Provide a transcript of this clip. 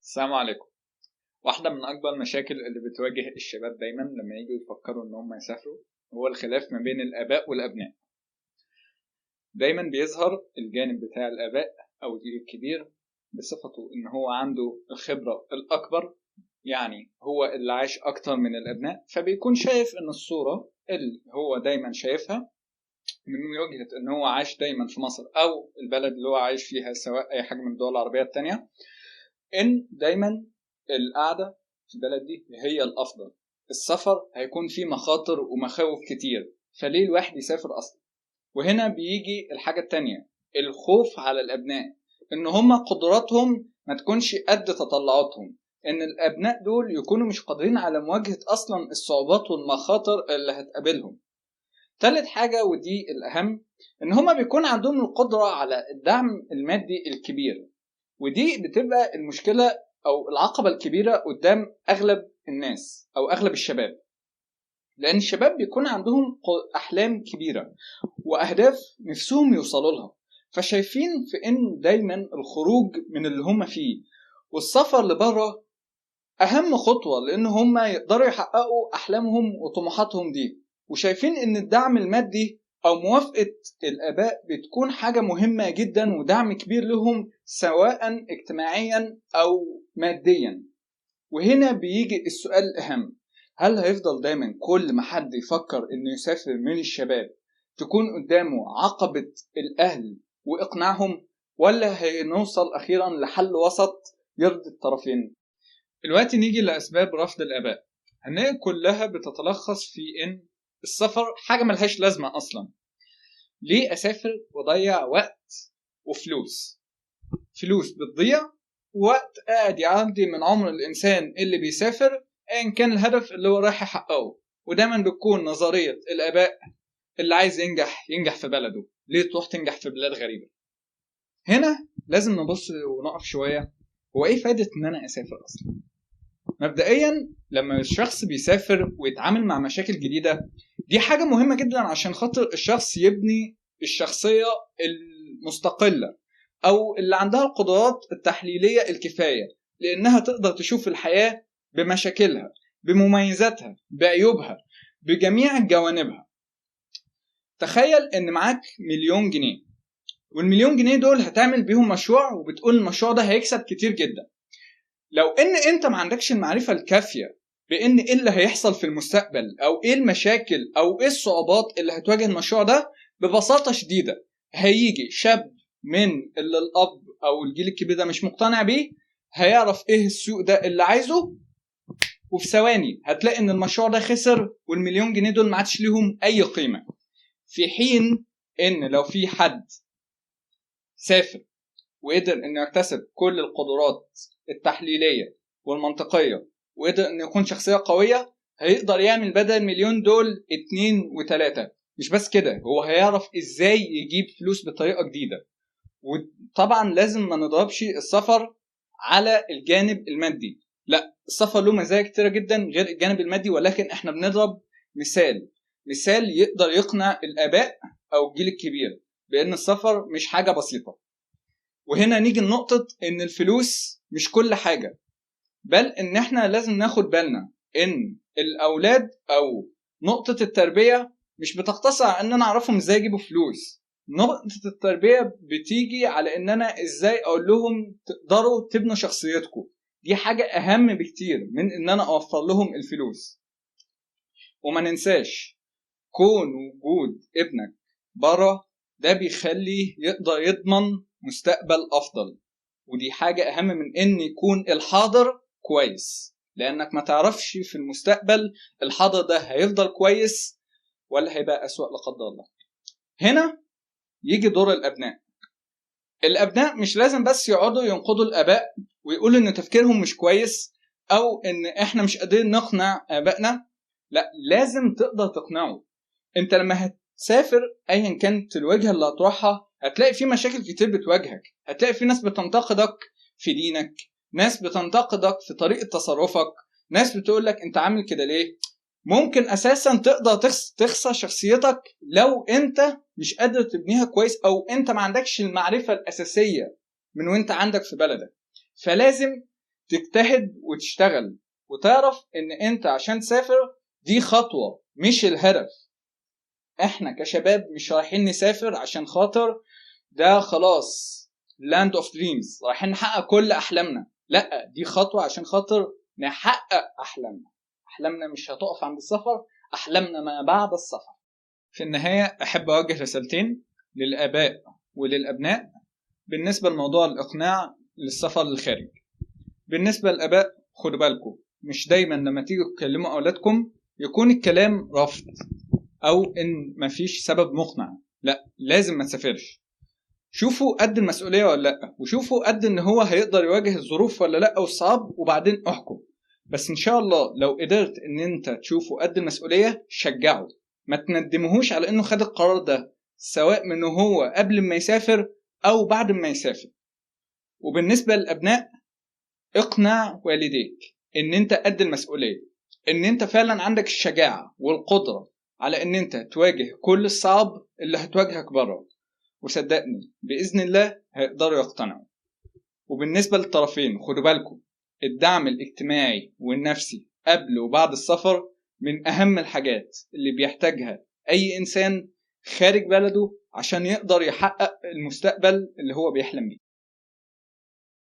السلام عليكم. واحدة من أكبر المشاكل اللي بتواجه الشباب دايما لما يجوا يفكروا إن هم يسافروا هو الخلاف ما بين الآباء والأبناء. دايما بيظهر الجانب بتاع الآباء أو الجيل الكبير بصفته إن هو عنده الخبرة الأكبر، يعني هو اللي عاش أكتر من الأبناء، فبيكون شايف إن الصورة اللي هو دايما شايفها من وجهة إن هو عاش دايما في مصر أو البلد اللي هو عايش فيها سواء أي حاجة من الدول العربية التانية، إن دايما القعدة في البلد دي هي الأفضل. السفر هيكون فيه مخاطر ومخاوف كتير، فليه الواحد يسافر أصلا؟ وهنا بيجي الحاجة التانية، الخوف على الأبناء إن هما قدراتهم ما تكونش قد تطلعاتهم، إن الأبناء دول يكونوا مش قادرين على مواجهة أصلا الصعوبات والمخاطر اللي هتقابلهم. تالت حاجة ودي الأهم، إن هما بيكون عندهم القدرة على الدعم المادي الكبير، ودي بتبقى المشكلة أو العقبة الكبيرة قدام أغلب الناس أو أغلب الشباب، لأن الشباب بيكون عندهم أحلام كبيرة وأهداف نفسهم يوصلوا لها، فشايفين في إن دايما الخروج من اللي هم فيه والسفر لبره أهم خطوة لأن هم يقدروا يحققوا أحلامهم وطموحاتهم دي، وشايفين إن الدعم المادي أو موافقة الآباء بتكون حاجة مهمة جدا ودعم كبير لهم سواء اجتماعيا أو ماديا. وهنا بيجي السؤال الأهم، هل هيفضل دايما كل ما حد يفكر إنه يسافر من الشباب تكون قدامه عقبة الأهل وإقناعهم، ولا هنوصل أخيرا لحل وسط يرضي الطرفين؟ دلوقتي نيجي لأسباب رفض الآباء. هنلاقي كلها بتتلخص في إن السفر حاجة ملهاش لازمة أصلا. ليه أسافر وضيع وقت وفلوس؟ فلوس بتضيع، وقت قاعد يعدي من عمر الإنسان اللي بيسافر أيا كان الهدف اللي هو رايح يحققه. ودايما بتكون نظرية الآباء اللي عايز ينجح في بلده، ليه تروح تنجح في بلاد غريبة؟ هنا لازم نبص ونقف شوية، هو إيه فايدة إن أنا أسافر أصلا؟ مبدئيا لما الشخص بيسافر ويتعامل مع مشاكل جديدة، دي حاجة مهمة جدا عشان خاطر الشخص يبني الشخصية المستقلة أو اللي عندها القدرات التحليلية الكفاية لأنها تقدر تشوف الحياة بمشاكلها، بمميزاتها، بعيوبها، بجميع جوانبها. تخيل إن معاك 1,000,000 جنيه، وال1,000,000 جنيه دول هتعمل بيهم مشروع وبتقول المشروع ده هيكسب كتير جدا. لو ان انت ما عندكش المعرفة الكافية بان ايه اللي هيحصل في المستقبل او ايه المشاكل او ايه الصعوبات اللي هتواجه المشروع ده، ببساطة شديدة هيجي شاب من اللي الاب او الجيل الكبير ده مش مقتنع بيه، هيعرف ايه السوق ده اللي عايزه، وفي ثواني هتلاقي ان المشروع ده خسر وال1,000,000 جنيه دول ما عادش ليهم اي قيمة. في حين ان لو في حد سافر وقدر انه يكتسب كل القدرات التحليلية والمنطقية وقدر انه يكون شخصية قوية، هيقدر يعمل بدل 1,000,000 دول 2 و3. مش بس كده، هو هيعرف ازاي يجيب فلوس بطريقة جديدة. وطبعا لازم ما نضربش السفر على الجانب المادي، لا، السفر له مزايا كتيرة جدا غير الجانب المادي، ولكن احنا بنضرب مثال يقدر يقنع الآباء او الجيل الكبير بان السفر مش حاجة بسيطة. وهنا نيجي لنقطة إن الفلوس مش كل حاجة، بل إن إحنا لازم ناخد بالنا إن الأولاد أو نقطة التربية مش بتقتصر على إن أنا أعرفهم إزاي يجيبوا فلوس. نقطة التربية بتيجي على إن أنا إزاي أقول لهم تقدروا تبنوا شخصيتكم. دي حاجة أهم بكتير من إن أنا أوفر لهم الفلوس. وما ننساش كون وجود ابنك برا ده بيخليه يقدر يضمن مستقبل أفضل، ودي حاجة أهم من إن يكون الحاضر كويس، لأنك ما تعرفش في المستقبل الحاضر ده هيفضل كويس ولا هيبقى أسوأ لا قدر الله. هنا يجي دور الأبناء مش لازم بس يقعدوا ينقضوا الآباء ويقولوا إن تفكيرهم مش كويس أو إن إحنا مش قادرين نقنع آبائنا، لا، لازم تقدر تقنعه. أنت لما هتسافر أيا كانت الوجهة اللي هتروحها هتلاقي في مشاكل كتير بتواجهك، هتلاقي في ناس بتنتقدك في دينك، ناس بتنتقدك في طريقة تصرفك، ناس بتقولك أنت عامل كده ليه. ممكن أساسا تقدر تخسر شخصيتك لو أنت مش قادر تبنيها كويس أو أنت ما عندكش المعرفة الأساسية من وأنت عندك في بلدك. فلازم تجتهد وتشتغل وتعرف ان انت عشان تسافر دي خطوة مش الهدف. احنا كشباب مش رايحين نسافر عشان خاطر ده خلاص land of dreams رايحين نحقق كل احلامنا، لا، دي خطوة عشان خاطر نحقق احلامنا مش هتقف عند السفر، احلامنا ما بعد السفر. في النهاية احب اوجه رسالتين للاباء وللابناء بالنسبة لموضوع الاقناع للسفر للخارج. بالنسبة للاباء خدوا بالكم، مش دايما لما تيجوا تكلموا اولادكم يكون الكلام رفض او ان مفيش سبب مقنع، لا، لازم ما تسافرش. شوفوا قد المسؤولية ولا لا، وشوفوا قد ان هو هيقدر يواجه الظروف ولا لا والصعاب، وبعدين احكم. بس ان شاء الله لو قدرت ان انت تشوفوا قد المسؤولية شجعه، ما تندمهوش على انه خد القرار ده، سواء منه هو قبل ما يسافر او بعد ما يسافر. وبالنسبة للابناء اقنع والديك ان انت قد المسؤولية، ان انت فعلا عندك الشجاعة والقدرة على ان انت تواجه كل الصعاب اللي هتواجهك بره، وصدقني بإذن الله هيقدروا يقتنعوا. وبالنسبة للطرفين خدوا بالكم، الدعم الاجتماعي والنفسي قبل وبعد السفر من أهم الحاجات اللي بيحتاجها أي إنسان خارج بلده عشان يقدر يحقق المستقبل اللي هو بيحلم بيه.